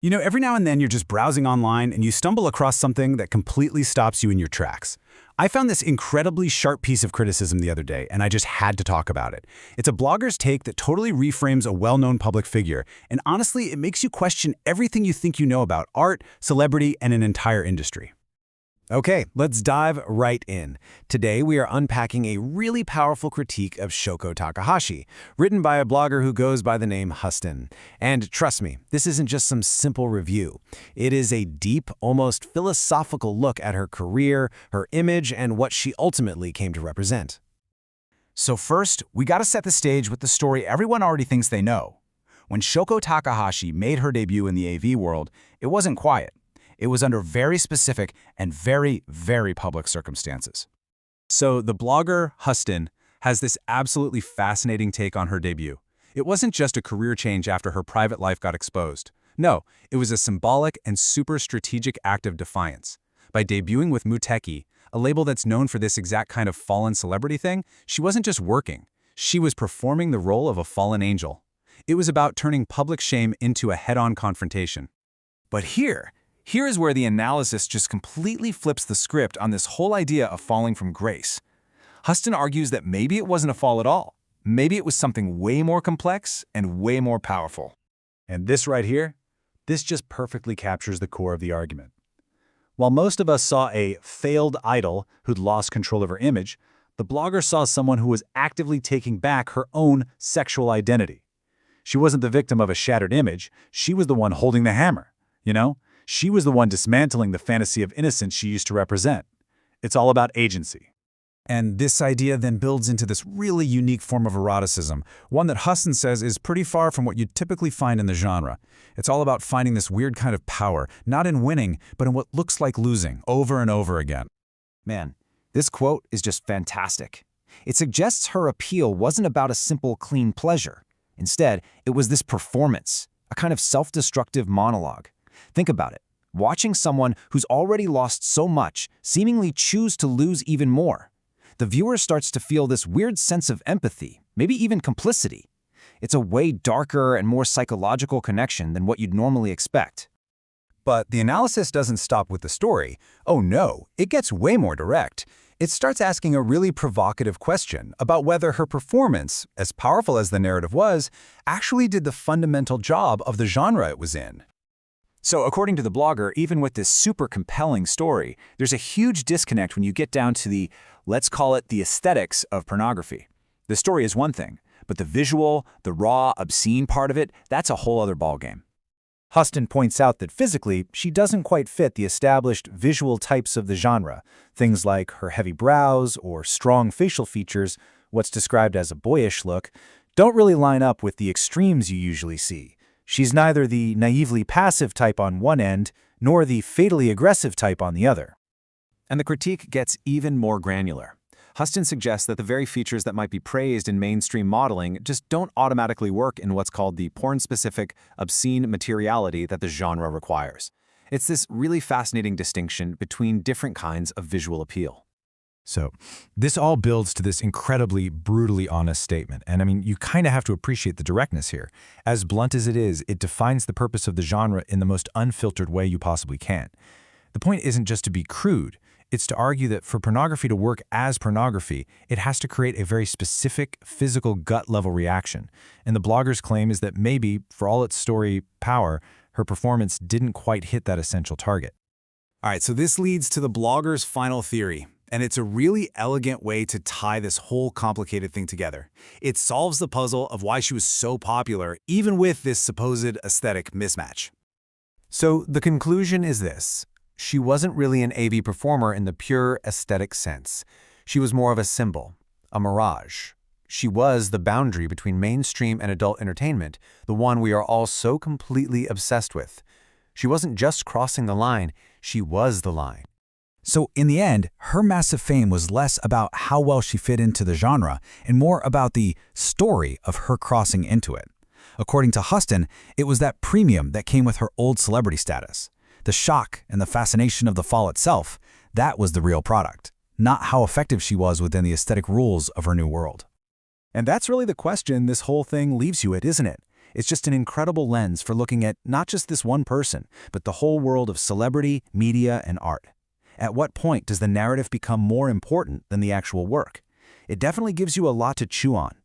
You know, every now and then you're just browsing online and you stumble across something that completely stops you in your tracks. I found this incredibly sharp piece of criticism the other day, and I just had to talk about it. It's a blogger's take that totally reframes a well-known public figure, and honestly, it makes you question everything you think you know about art, celebrity, and an entire industry. Okay, let's dive right in. Today, we are unpacking a really powerful critique of Shoko Takahashi, written by a blogger who goes by the name Huston. And trust me, this isn't just some simple review. It is a deep, almost philosophical look at her career, her image, and what she ultimately came to represent. So first, we gotta set the stage with the story everyone already thinks they know. When Shoko Takahashi made her debut in the AV world, it wasn't quiet. It was under very specific and very, very public circumstances. So the blogger, Huston, has this absolutely fascinating take on her debut. It wasn't just a career change after her private life got exposed. No, it was a symbolic and super strategic act of defiance. By debuting with Muteki, a label that's known for this exact kind of fallen celebrity thing, she wasn't just working. She was performing the role of a fallen angel. It was about turning public shame into a head-on confrontation. But here is where the analysis just completely flips the script on this whole idea of falling from grace. Huston argues that maybe it wasn't a fall at all. Maybe it was something way more complex and way more powerful. And this right here, this just perfectly captures the core of the argument. While most of us saw a failed idol who'd lost control of her image, the blogger saw someone who was actively taking back her own sexual identity. She wasn't the victim of a shattered image, she was the one holding the hammer, you know? She was the one dismantling the fantasy of innocence she used to represent. It's all about agency. And this idea then builds into this really unique form of eroticism, one that Huston says is pretty far from what you'd typically find in the genre. It's all about finding this weird kind of power, not in winning, but in what looks like losing, over and over again. Man, this quote is just fantastic. It suggests her appeal wasn't about a simple, clean pleasure. Instead, it was this performance, a kind of self-destructive monologue. Think about it. Watching someone who's already lost so much seemingly choose to lose even more. The viewer starts to feel this weird sense of empathy, maybe even complicity. It's a way darker and more psychological connection than what you'd normally expect. But the analysis doesn't stop with the story. Oh no, it gets way more direct. It starts asking a really provocative question about whether her performance, as powerful as the narrative was, actually did the fundamental job of the genre it was in. So according to the blogger, even with this super compelling story, there's a huge disconnect when you get down to the, let's call it the aesthetics of pornography. The story is one thing, but the visual, the raw, obscene part of it, that's a whole other ballgame. Huston points out that physically, she doesn't quite fit the established visual types of the genre. Things like her heavy brows or strong facial features, what's described as a boyish look, don't really line up with the extremes you usually see. She's neither the naively passive type on one end, nor the fatally aggressive type on the other. And the critique gets even more granular. Huston suggests that the very features that might be praised in mainstream modeling just don't automatically work in what's called the porn-specific, obscene materiality that the genre requires. It's this really fascinating distinction between different kinds of visual appeal. So this all builds to this incredibly brutally honest statement. And I mean, you kind of have to appreciate the directness here. As blunt as it is, it defines the purpose of the genre in the most unfiltered way you possibly can. The point isn't just to be crude. It's to argue that for pornography to work as pornography, it has to create a very specific physical gut-level reaction. And the blogger's claim is that maybe, for all its story power, her performance didn't quite hit that essential target. All right, so this leads to the blogger's final theory. And it's a really elegant way to tie this whole complicated thing together. It solves the puzzle of why she was so popular, even with this supposed aesthetic mismatch. So the conclusion is this. She wasn't really an AV performer in the pure aesthetic sense. She was more of a symbol, a mirage. She was the boundary between mainstream and adult entertainment, the one we are all so completely obsessed with. She wasn't just crossing the line, she was the line. So in the end, her massive fame was less about how well she fit into the genre and more about the story of her crossing into it. According to Huston, it was that premium that came with her old celebrity status. The shock and the fascination of the fall itself, that was the real product, not how effective she was within the aesthetic rules of her new world. And that's really the question this whole thing leaves you at, isn't it? It's just an incredible lens for looking at not just this one person, but the whole world of celebrity, media, and art. At what point does the narrative become more important than the actual work? It definitely gives you a lot to chew on.